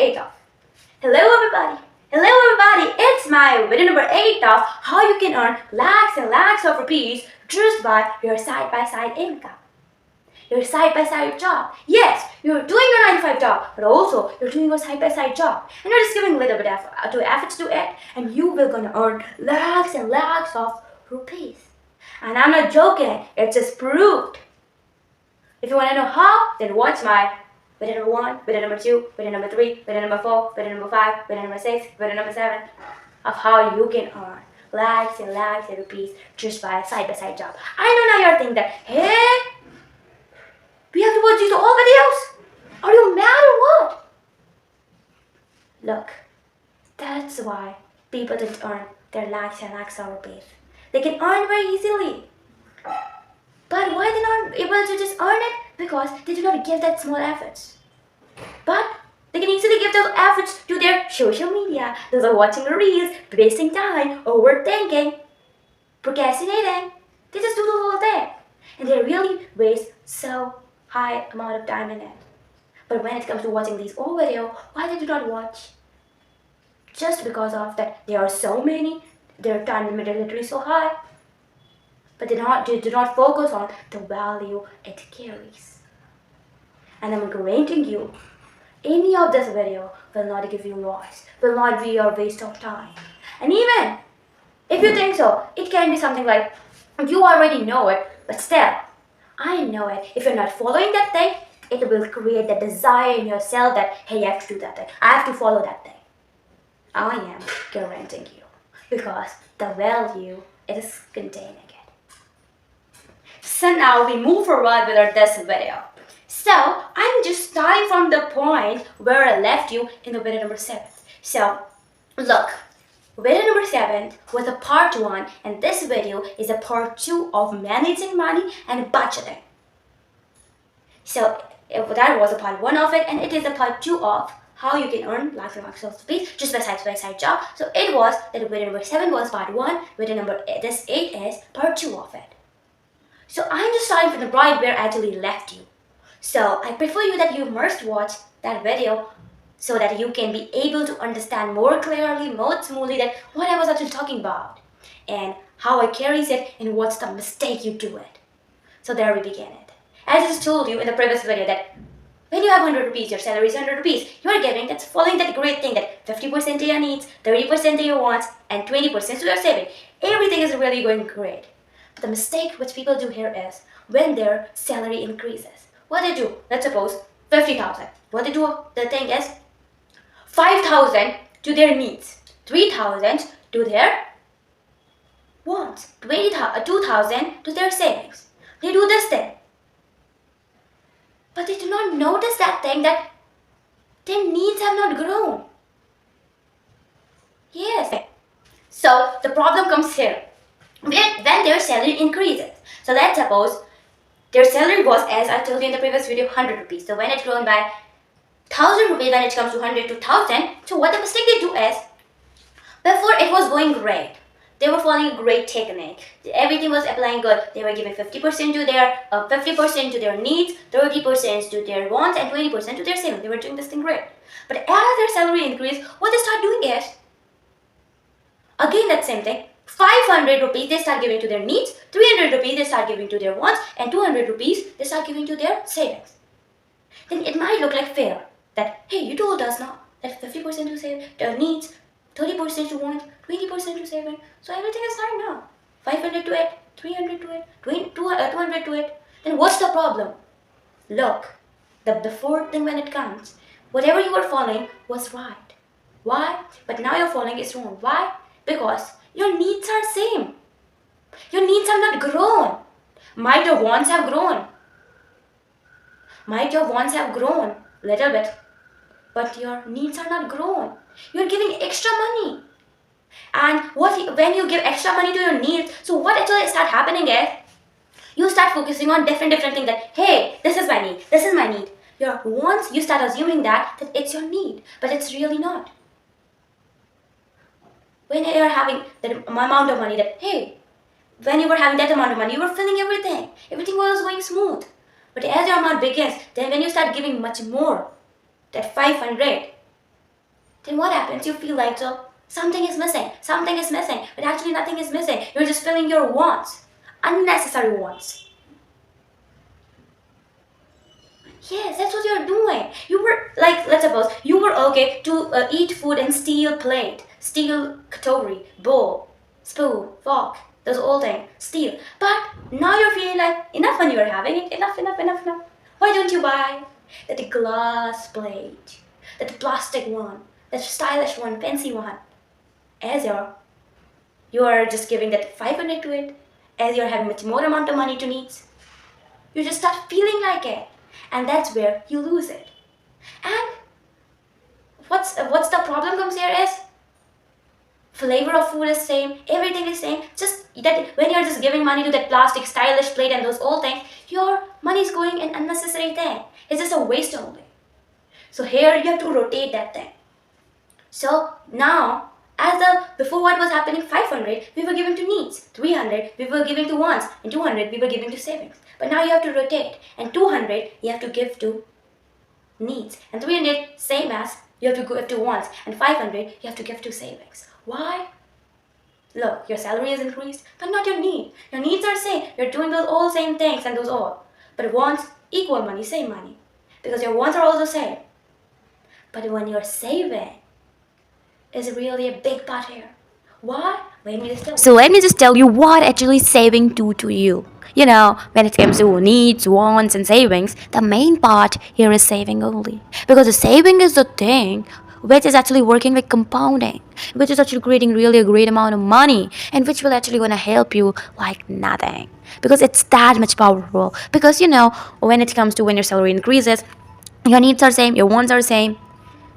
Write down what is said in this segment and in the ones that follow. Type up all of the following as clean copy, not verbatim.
8 of. Hello everybody, it's my video number 8 of how you can earn lakhs and lakhs of rupees just by your side-by-side income. Your side-by-side job. Yes, you're doing your 9 to 5 job, but also you're doing your side-by-side job. And you're just giving a little bit of efforts to it, and you will gonna earn lakhs and lakhs of rupees. And I'm not joking, it's just proved. If you want to know how, then watch my video number 1, video number 2, video number 3, video number 4, video number 5, video number 6, video number 7 of how you can earn lakhs and lakhs of rupees just by a side-by-side job. I know now you're thinking that, hey, we have to watch these all videos? Are you mad or what? Look, that's why people didn't earn their lakhs and lakhs of rupees. They can earn very easily. But why they're not able to just earn it? Because they do not give that small efforts. But they can easily give those efforts to their social media. Those are watching reels, wasting time, overthinking, procrastinating. They just do the whole thing. And they really waste so high amount of time in it. But when it comes to watching these old videos, why they do not watch? Just because of that there are so many, their time limit is literally so high. But they do not focus on the value it carries. And I'm guaranteeing you, any of this video will not give you loss, will not be your waste of time. And even if you think so, it can be something like, you already know it, but still, I know it. If you're not following that thing, it will create the desire in yourself that, hey, I have to do that thing. I have to follow that thing. I am guaranteeing you, because the value is containing it. So now we move forward with this video. So I'm just starting from the point where I left you in the video number 7. So look, video number 7 was a part 1 and this video is a part 2 of managing money and budgeting. So that was a part 1 of it, and it is a part 2 of how you can earn lakhs and lakhs of rupees just by side job. So it was that video number 7 was part 1, video number 8 is part 2 of it. So I'm just starting from the point where I actually left you. So I prefer you that you must watch that video so that you can be able to understand more clearly, more smoothly that what I was actually talking about and how I carries it and what's the mistake you do it. So there we begin it. As I just told you in the previous video that when you have 100 rupees, your salary is 100 rupees, you are giving, that's following that great thing that 50% to your needs, 30% to your wants, and 20% to your saving. Everything is really going great. But the mistake which people do here is when their salary increases. What they do, let's suppose 50,000. What they do, the thing is 5,000 to their needs, 3,000 to their wants, 2,000 to their savings. They do this thing. But they do not notice that thing that their needs have not grown. Yes. So the problem comes here. When their salary increases. So let's suppose their salary was, as I told you in the previous video, 100 rupees. So when it's grown by 1,000 rupees, when it comes to 100 to 1,000, so what the mistake they do is, before it was going great, they were following a great technique. Everything was applying good. They were giving 50% to their 50% to their needs, 30% to their wants, and 20% to their savings. They were doing this thing great. But as their salary increased, what they start doing is, again that same thing. 500 rupees they start giving to their needs, 300 rupees they start giving to their wants, and 200 rupees they start giving to their savings. Then it might look like fair that, hey, you told us now that 50% to save their needs, 30% to want, 20% to saving. So everything is fine now. 500 to it, 300 to it, 200 to it. Then what's the problem? Look, the fourth thing when it comes, whatever you were following was right. Why? But now you're following is wrong. Why? Because your needs are same. Your needs have not grown. Might your wants have grown. Might your wants have grown little bit. But your needs are not grown. You're giving extra money. And when you give extra money to your needs, so what actually start happening is, you start focusing on different things that, hey, this is my need, this is my need. Your wants, you start assuming that it's your need, but it's really not. When you are having that amount of money that, hey, when you were having that amount of money, you were filling everything. Everything was going smooth. But as your amount begins, then when you start giving much more, that 500, then what happens? You feel like so something is missing, but actually nothing is missing. You're just filling your wants, unnecessary wants. Yes, that's what you're doing. You were like, let's suppose you were okay to eat food in steel plate, steel cutlery, bowl, spoon, fork, those old things, steel. But now you're feeling like enough when you're having it, enough. Why don't you buy that glass plate, that plastic one, that stylish one, fancy one? As you are just giving that 500 to it, as you're having much more amount of money to needs, you just start feeling like it, and that's where you lose it. And what's the problem comes here is flavor of food is same, everything is same. Just that when you're just giving money to that plastic stylish plate and those old things, your money is going in unnecessary thing. It's just a waste only. So here you have to rotate that thing. So now, as the before what was happening, 500 we were giving to needs, 300 we were giving to wants, and 200 we were giving to savings. But now you have to rotate, and 200 you have to give to needs, and 300 same as you have to give to wants, and 500 you have to give to savings. Why? Look, your salary is increased, but not your need. Your needs are same. You're doing those all same things and those all. But wants equal money, same money, because your wants are also same. But when you're saving, is really a big part here. Why? So let me just tell you what actually saving do to you. You know, when it comes to needs, wants, and savings, the main part here is saving only. Because the saving is the thing which is actually working like compounding, which is actually creating really a great amount of money, and which will actually gonna help you like nothing. Because it's that much powerful. Because you know, when it comes to when your salary increases, your needs are same, your wants are same,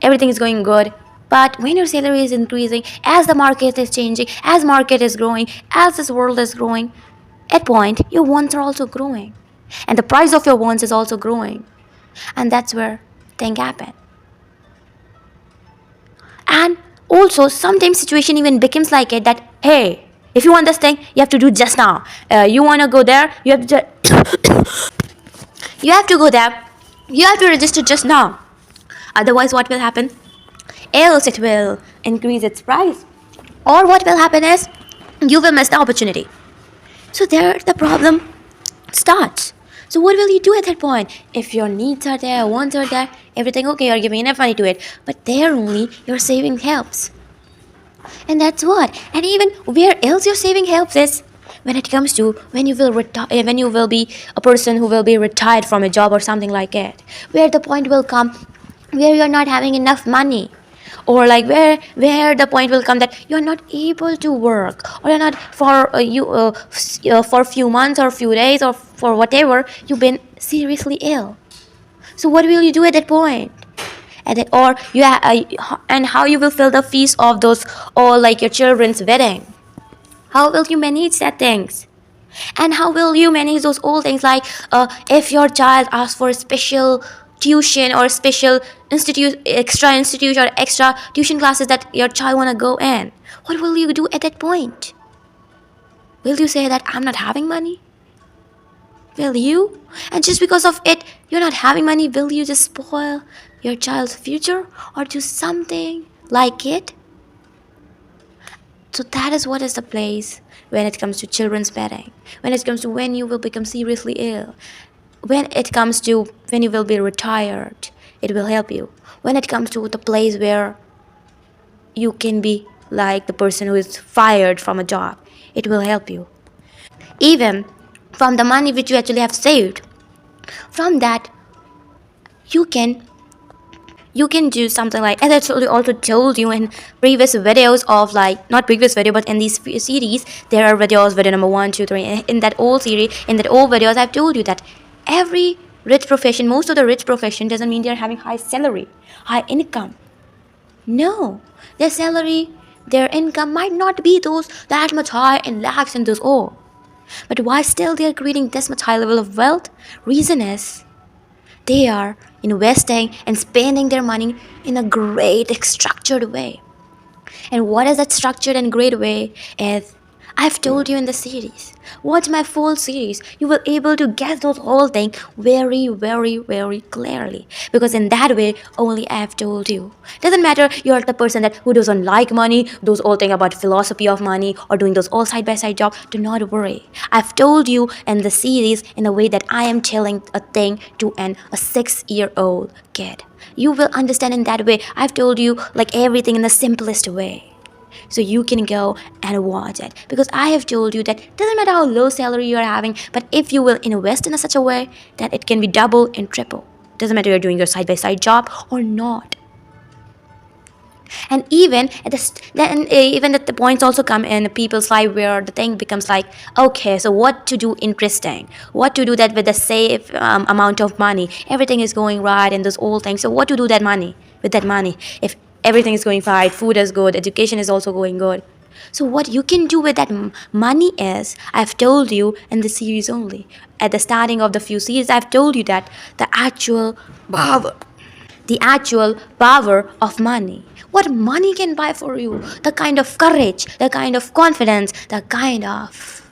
everything is going good. But when your salary is increasing, as the market is changing, as market is growing, as this world is growing, at point your wants are also growing, and the price of your wants is also growing, and that's where thing happen. And also sometimes situation even becomes like it that hey, if you want this thing, you have to do just now. You want to go there, you have to you have to go there, you have to register just now. Otherwise, what will happen? Else it will increase its price, or what will happen is you will miss the opportunity. So there the problem starts. So what will you do at that point? If your needs are there, wants are there, everything okay, you're giving enough money to it, but there only your saving helps. And that's what. And even where else your saving helps is when it comes to when you will retire, when you will be a person who will be retired from a job or something like it, where the point will come where you're not having enough money, or like where the point will come that you're not able to work, or you're not for for a few months or few days or for whatever you've been seriously ill. So what will you do at that point? And that, or and how you will fill the fees of those, or like your children's wedding? How will you manage that things? And how will you manage those old things like if your child asks for special tuition or special institute or extra tuition classes that your child want to go in? What will you do at that point? Will you say that I'm not having money? Will you? And just because of it you're not having money, will you just spoil your child's future or do something like it? So that is what is the place when it comes to children's bedding, when it comes to when you will become seriously ill, when it comes to when you will be retired, it will help you. When it comes to the place where you can be like the person who is fired from a job, it will help you. Even from the money which you actually have saved, from that you can do something like, as I also told you in previous videos of like, not previous video but in these series, there are videos, video number 1, 2, 3, in that old series, in that old videos I've told you that every rich profession, most of the rich profession doesn't mean they're having high salary, high income. No, their salary, their income might not be those that much high in lakhs and those all. But why still they are creating this much high level of wealth? Reason is they are investing and spending their money in a great structured way. And what is that structured and great way is I've told you in the series. Watch my full series. You will able to get those whole thing very, very, very clearly. Because in that way, only I have told you. Doesn't matter you're the person that who doesn't like money, those all thing about philosophy of money or doing those all side by side job. Do not worry. I've told you in the series in a way that I am telling a thing to a 6-year-old kid. You will understand in that way. I've told you like everything in the simplest way, so you can go and watch it, because I have told you that doesn't matter how low salary you are having, but if you will invest in such a way that it can be double and triple, doesn't matter you're doing your side by side job or not. And even at even that the points also come in people's life where the thing becomes like, okay, so what to do interesting, what to do that with the safe amount of money, everything is going right and those old things, so what to do that money with that money if everything is going right, food is good, education is also going good. So what you can do with that money is, I've told you in the series only. At the starting of the few series, I've told you that power, the actual power of money. What money can buy for you, the kind of courage, the kind of confidence, the kind of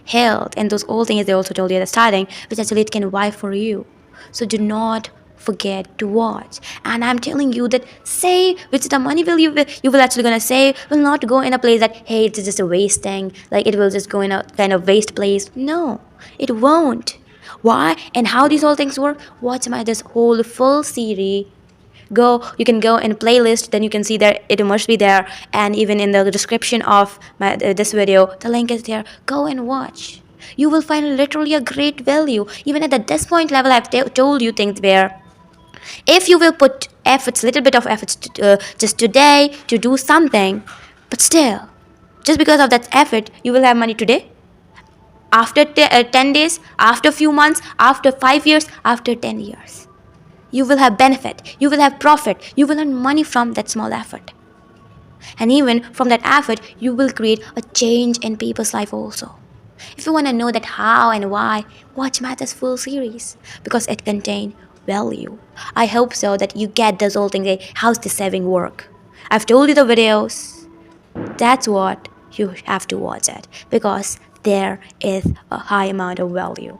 health, and those all things they also told you at the starting, which actually it can buy for you. So do not forget to watch. And I'm telling you that save, which the money will you will actually gonna save will not go in a place that, hey, it's just a wasting, like it will just go in a kind of waste place. No, it won't. Why and how these all things work? Watch my this whole full series. You can go in playlist, then you can see that it must be there, and even in the description of this video the link is there. Go and watch. You will find literally a great value. Even at the this point level, I've told you things where if you will put efforts, little bit of efforts just today to do something, but still, just because of that effort, you will have money today, after 10 days, after few months, after 5 years, after 10 years. You will have benefit, you will have profit, you will earn money from that small effort. And even from that effort, you will create a change in people's life also. If you want to know that how and why, watch Math's full series, because it contains value. I hope so that you get this whole thing, how's the saving work. I've told you the videos. That's what you have to watch it, because there is a high amount of value.